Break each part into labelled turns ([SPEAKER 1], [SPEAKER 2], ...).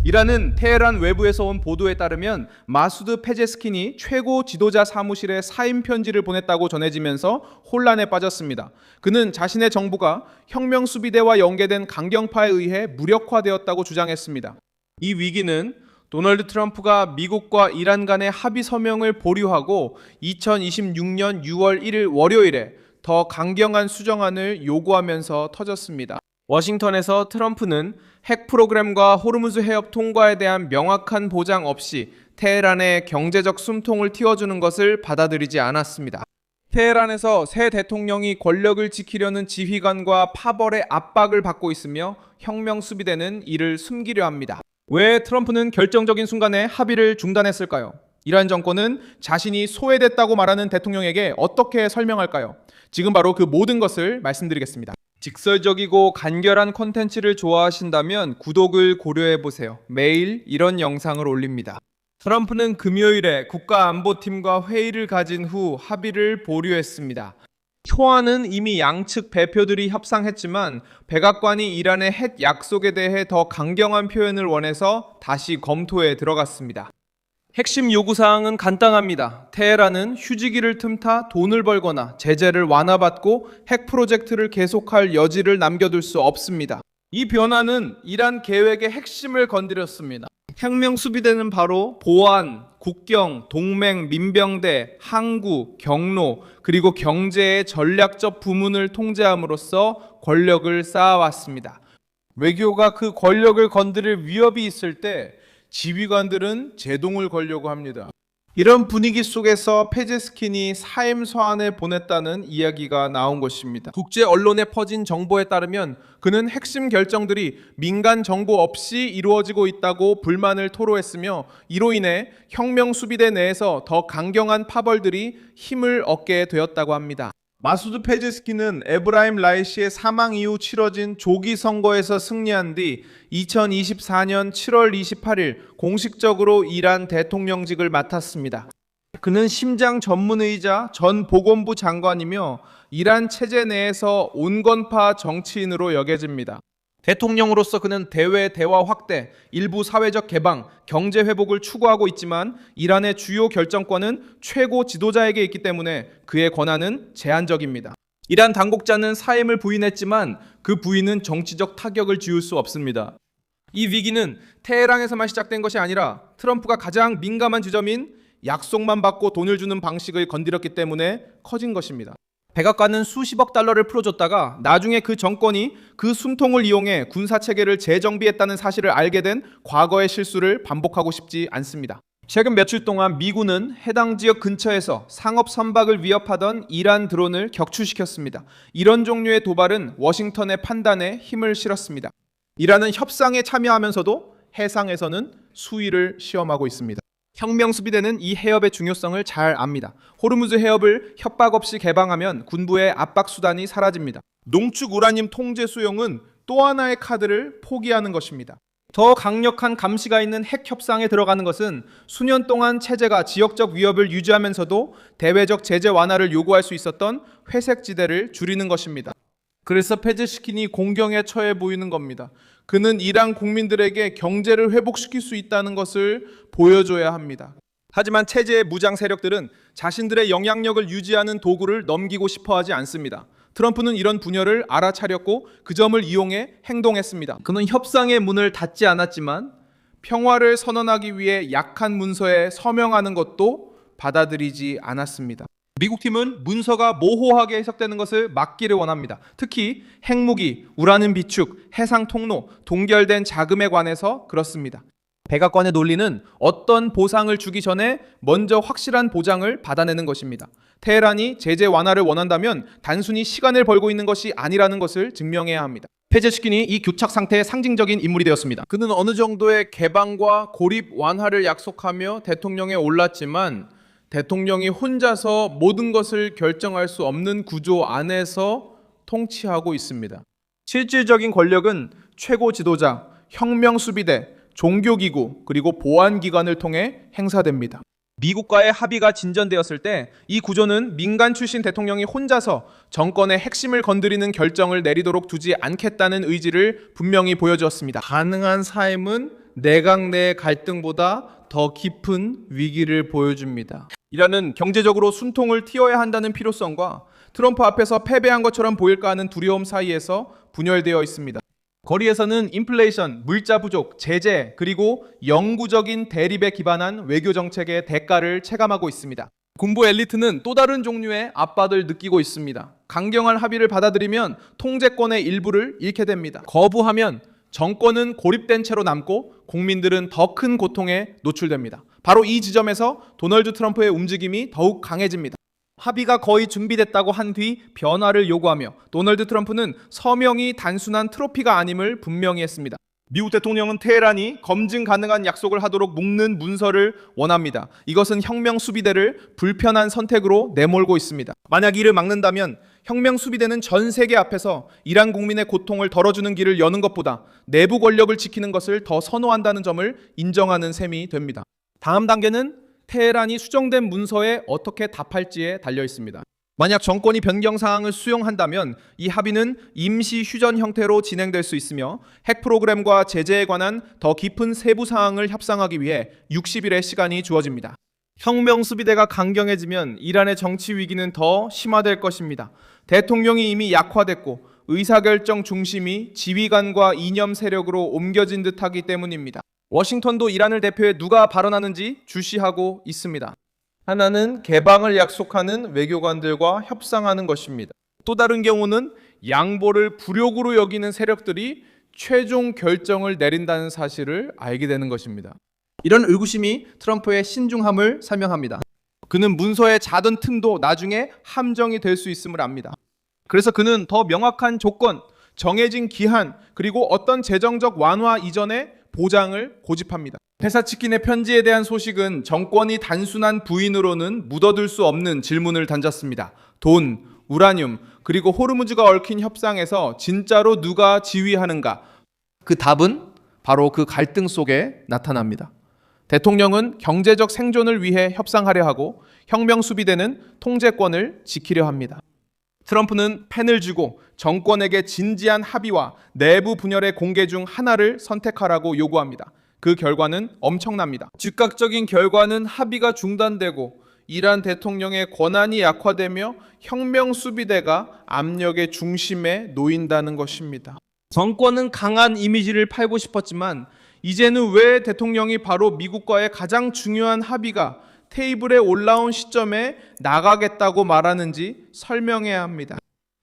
[SPEAKER 1] 이란은 테헤란 외부에서 온 보도에 따르면 마수드 페제스킨이 최고 지도자 사무실에 사임 편지를 보냈다고 전해지면서 혼란에 빠졌습니다. 그는 자신의 정부가 혁명수비대와 연계된 강경파에 의해 무력화되었다고 주장했습니다. 이 위기는 도널드 트럼프가 미국과 이란 간의 합의 서명을 보류하고 2026년 6월 1일 월요일에 더 강경한 수정안을 요구하면서 터졌습니다. 워싱턴에서 트럼프는 핵 프로그램과 호르무즈 해협 통과에 대한 명확한 보장 없이 테헤란의 경제적 숨통을 틔워주는 것을 받아들이지 않았습니다. 테헤란에서 새 대통령이 권력을 지키려는 지휘관과 파벌의 압박을 받고 있으며 혁명수비대는 이를 숨기려 합니다. 왜 트럼프는 결정적인 순간에 합의를 중단했을까요? 이란 정권은 자신이 소외됐다고 말하는 대통령에게 어떻게 설명할까요? 지금 바로 그 모든 것을 말씀드리겠습니다. 직설적이고 간결한 콘텐츠를 좋아하신다면 구독을 고려해보세요. 매일 이런 영상을 올립니다. 트럼프는 금요일에 국가안보팀과 회의를 가진 후 합의를 보류했습니다. 초안은 이미 양측 대표들이 협상했지만 백악관이 이란의 핵 약속에 대해 더 강경한 표현을 원해서 다시 검토에 들어갔습니다. 핵심 요구사항은 간단합니다. 테헤란은 휴지기를 틈타 돈을 벌거나 제재를 완화받고 핵 프로젝트를 계속할 여지를 남겨둘 수 없습니다. 이 변화는 이란 계획의 핵심을 건드렸습니다. 혁명수비대는 바로 보안, 국경, 동맹, 민병대, 항구, 경로, 그리고 경제의 전략적 부문을 통제함으로써 권력을 쌓아왔습니다. 외교가 그 권력을 건드릴 위협이 있을 때 지휘관들은 제동을 걸려고 합니다. 이런 분위기 속에서 페제스킨이 사임 서한을 보냈다는 이야기가 나온 것입니다. 국제 언론에 퍼진 정보에 따르면 그는 핵심 결정들이 민간 정보 없이 이루어지고 있다고 불만을 토로했으며 이로 인해 혁명수비대 내에서 더 강경한 파벌들이 힘을 얻게 되었다고 합니다. 마수드 페제스킨은 에브라임 라이시의 사망 이후 치러진 조기 선거에서 승리한 뒤 2024년 7월 28일 공식적으로 이란 대통령직을 맡았습니다. 그는 심장 전문의이자 전 보건부 장관이며 이란 체제 내에서 온건파 정치인으로 여겨집니다. 대통령으로서 그는 대외 대화 확대, 일부 사회적 개방, 경제 회복을 추구하고 있지만 이란의 주요 결정권은 최고 지도자에게 있기 때문에 그의 권한은 제한적입니다. 이란 당국자는 사임을 부인했지만 그 부인은 정치적 타격을 지울 수 없습니다. 이 위기는 테헤란에서만 시작된 것이 아니라 트럼프가 가장 민감한 지점인 약속만 받고 돈을 주는 방식을 건드렸기 때문에 커진 것입니다. 백악관은 수십억 달러를 풀어줬다가 나중에 그 정권이 그 숨통을 이용해 군사체계를 재정비했다는 사실을 알게 된 과거의 실수를 반복하고 싶지 않습니다. 최근 며칠 동안 미군은 해당 지역 근처에서 상업 선박을 위협하던 이란 드론을 격추시켰습니다. 이런 종류의 도발은 워싱턴의 판단에 힘을 실었습니다. 이란은 협상에 참여하면서도 해상에서는 수위를 시험하고 있습니다. 혁명수비대는 이 해협의 중요성을 잘 압니다. 호르무즈 해협을 협박 없이 개방하면 군부의 압박 수단이 사라집니다. 농축 우라늄 통제 수용은 또 하나의 카드를 포기하는 것입니다. 더 강력한 감시가 있는 핵 협상에 들어가는 것은 수년 동안 체제가 지역적 위협을 유지하면서도 대외적 제재 완화를 요구할 수 있었던 회색 지대를 줄이는 것입니다. 그래서 페제스킨이 공경에 처해 보이는 겁니다. 그는 이란 국민들에게 경제를 회복시킬 수 있다는 것을 보여줘야 합니다. 하지만 체제의 무장 세력들은 자신들의 영향력을 유지하는 도구를 넘기고 싶어 하지 않습니다. 트럼프는 이런 분열을 알아차렸고 그 점을 이용해 행동했습니다. 그는 협상의 문을 닫지 않았지만 평화를 선언하기 위해 약한 문서에 서명하는 것도 받아들이지 않았습니다. 미국 팀은 문서가 모호하게 해석되는 것을 막기를 원합니다. 특히 핵무기, 우라늄 비축, 해상 통로, 동결된 자금에 관해서 그렇습니다. 백악관의 논리는 어떤 보상을 주기 전에 먼저 확실한 보장을 받아내는 것입니다. 테헤란이 제재 완화를 원한다면 단순히 시간을 벌고 있는 것이 아니라는 것을 증명해야 합니다. 페제스킨이 이 교착 상태의 상징적인 인물이 되었습니다. 그는 어느 정도의 개방과 고립 완화를 약속하며 대통령에 올랐지만 대통령이 혼자서 모든 것을 결정할 수 없는 구조 안에서 통치하고 있습니다. 실질적인 권력은 최고 지도자, 혁명수비대, 종교기구, 그리고 보안기관을 통해 행사됩니다. 미국과의 합의가 진전되었을 때 이 구조는 민간 출신 대통령이 혼자서 정권의 핵심을 건드리는 결정을 내리도록 두지 않겠다는 의지를 분명히 보여주었습니다. 가능한 사임은 내각 내 갈등보다 더 깊은 위기를 보여줍니다. 이라는 경제적으로 숨통을 틔워야 한다는 필요성과 트럼프 앞에서 패배한 것처럼 보일까 하는 두려움 사이에서 분열되어 있습니다. 거리에서는 인플레이션, 물자 부족, 제재, 그리고 영구적인 대립에 기반한 외교 정책의 대가를 체감하고 있습니다. 군부 엘리트는 또 다른 종류의 압박을 느끼고 있습니다. 강경한 합의를 받아들이면 통제권의 일부를 잃게 됩니다. 거부하면 정권은 고립된 채로 남고 국민들은 더 큰 고통에 노출됩니다. 바로 이 지점에서 도널드 트럼프의 움직임이 더욱 강해집니다. 합의가 거의 준비됐다고 한 뒤 변화를 요구하며 도널드 트럼프는 서명이 단순한 트로피가 아님을 분명히 했습니다. 미국 대통령은 테헤란이 검증 가능한 약속을 하도록 묶는 문서를 원합니다. 이것은 혁명 수비대를 불편한 선택으로 내몰고 있습니다. 만약 이를 막는다면 혁명 수비대는 전 세계 앞에서 이란 국민의 고통을 덜어주는 길을 여는 것보다 내부 권력을 지키는 것을 더 선호한다는 점을 인정하는 셈이 됩니다. 다음 단계는 테헤란이 수정된 문서에 어떻게 답할지에 달려 있습니다. 만약 정권이 변경 사항을 수용한다면 이 합의는 임시 휴전 형태로 진행될 수 있으며 핵 프로그램과 제재에 관한 더 깊은 세부 사항을 협상하기 위해 60일의 시간이 주어집니다. 혁명 수비대가 강경해지면 이란의 정치 위기는 더 심화될 것입니다. 대통령이 이미 약화됐고 의사결정 중심이 지휘관과 이념 세력으로 옮겨진 듯하기 때문입니다. 워싱턴도 이란을 대표해 누가 발언하는지 주시하고 있습니다. 하나는 개방을 약속하는 외교관들과 협상하는 것입니다. 또 다른 경우는 양보를 불욕으로 여기는 세력들이 최종 결정을 내린다는 사실을 알게 되는 것입니다. 이런 의구심이 트럼프의 신중함을 설명합니다. 그는 문서에 자던 틈도 나중에 함정이 될 수 있음을 압니다. 그래서 그는 더 명확한 조건, 정해진 기한, 그리고 어떤 재정적 완화 이전의 보장을 고집합니다. 페사치킨의 편지에 대한 소식은 정권이 단순한 부인으로는 묻어둘 수 없는 질문을 던졌습니다. 돈, 우라늄, 그리고 호르무즈가 얽힌 협상에서 진짜로 누가 지휘하는가? 그 답은 바로 그 갈등 속에 나타납니다. 대통령은 경제적 생존을 위해 협상하려 하고 혁명 수비대는 통제권을 지키려 합니다. 트럼프는 펜을 쥐고 정권에게 진지한 합의와 내부 분열의 공개 중 하나를 선택하라고 요구합니다. 그 결과는 엄청납니다. 즉각적인 결과는 합의가 중단되고 이란 대통령의 권한이 약화되며 혁명 수비대가 압력의 중심에 놓인다는 것입니다. 정권은 강한 이미지를 팔고 싶었지만 이제는 왜 대통령이 바로 미국과의 가장 중요한 합의가 테이블에 올라온 시점에 나가겠다고 말하는지 설명해야 합니다.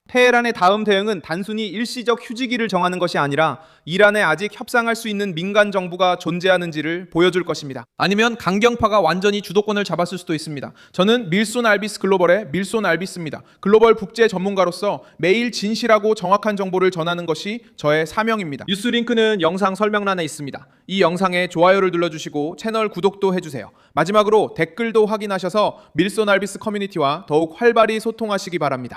[SPEAKER 1] 테헤란의 다음 대응은 단순히 일시적 휴지기를 정하는 것이 아니라 이란에 아직 협상할 수 있는 민간 정부가 존재하는지를 보여줄 것입니다. 아니면 강경파가 완전히 주도권을 잡았을 수도 있습니다. 저는 밀손 알비스 글로벌의 밀손 알비스입니다. 글로벌 국제 전문가로서 매일 진실하고 정확한 정보를 전하는 것이 저의 사명입니다. 뉴스 링크는 영상 설명란에 있습니다. 이 영상에 좋아요를 눌러주시고 채널 구독도 해주세요. 마지막으로 댓글도 확인하셔서 밀손 알비스 커뮤니티와 더욱 활발히 소통하시기 바랍니다.